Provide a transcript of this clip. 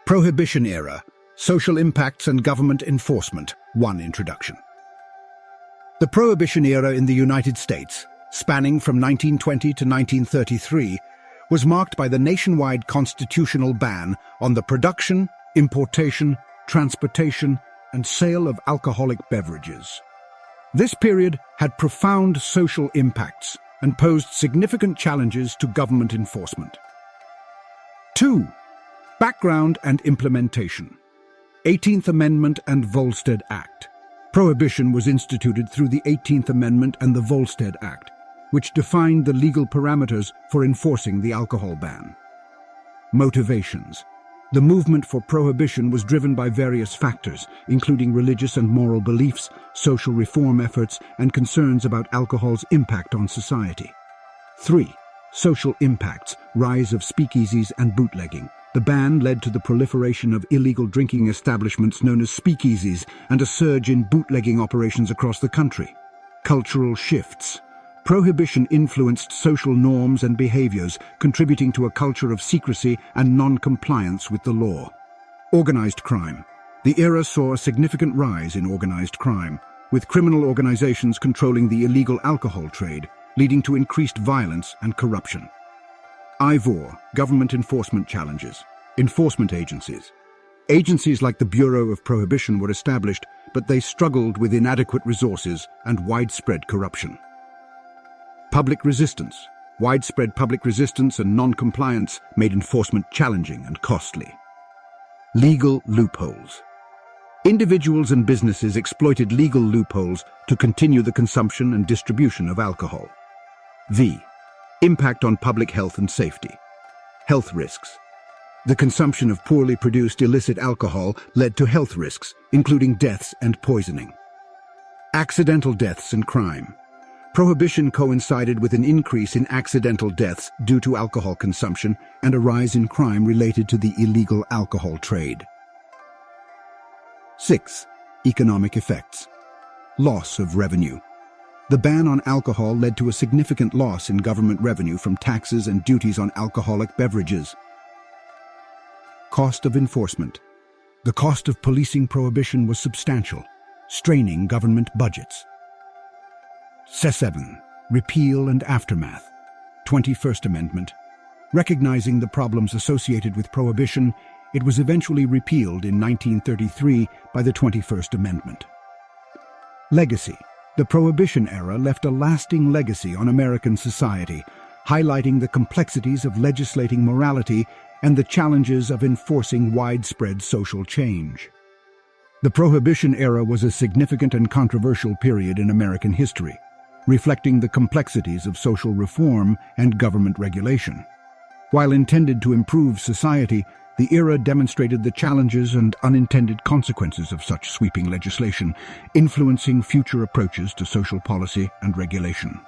Prohibition Era, Social Impacts and Government Enforcement. 1 Introduction. The Prohibition Era in the United States, spanning from 1920 to 1933, was marked by the nationwide constitutional ban on the production, importation, transportation, and sale of alcoholic beverages. This period had profound social impacts and posed significant challenges to government enforcement. 2. Background and implementation. 18th Amendment and Volstead Act. Prohibition was instituted through the 18th Amendment and the Volstead Act, which defined the legal parameters for enforcing the alcohol ban. Motivations. The movement for prohibition was driven by various factors, including religious and moral beliefs, social reform efforts, and concerns about alcohol's impact on society. 3. Social impacts, rise of speakeasies and bootlegging. The ban led to the proliferation of illegal drinking establishments known as speakeasies and a surge in bootlegging operations across the country. Cultural shifts. Prohibition influenced social norms and behaviors, contributing to a culture of secrecy and non-compliance with the law. Organized crime. The era saw a significant rise in organized crime, with criminal organizations controlling the illegal alcohol trade, leading to increased violence and corruption. IVOR, government enforcement challenges. Enforcement agencies. Agencies like the Bureau of Prohibition were established, but they struggled with inadequate resources and widespread corruption. Public resistance. Widespread public resistance and non-compliance made enforcement challenging and costly. Legal loopholes. Individuals and businesses exploited legal loopholes to continue the consumption and distribution of alcohol. V. Impact on public health and safety. Health risks. The consumption of poorly produced illicit alcohol led to health risks, including deaths and poisoning. Accidental deaths and crime. Prohibition coincided with an increase in accidental deaths due to alcohol consumption and a rise in crime related to the illegal alcohol trade. 6. Economic effects. Loss of revenue. The ban on alcohol led to a significant loss in government revenue from taxes and duties on alcoholic beverages. Cost of enforcement. The cost of policing prohibition was substantial, straining government budgets. 7. Repeal and aftermath. 21st Amendment. Recognizing the problems associated with prohibition, it was eventually repealed in 1933 by the 21st Amendment. Legacy. The Prohibition era left a lasting legacy on American society, highlighting the complexities of legislating morality and the challenges of enforcing widespread social change. The Prohibition era was a significant and controversial period in American history, reflecting the complexities of social reform and government regulation. While intended to improve society, the era demonstrated the challenges and unintended consequences of such sweeping legislation, influencing future approaches to social policy and regulation.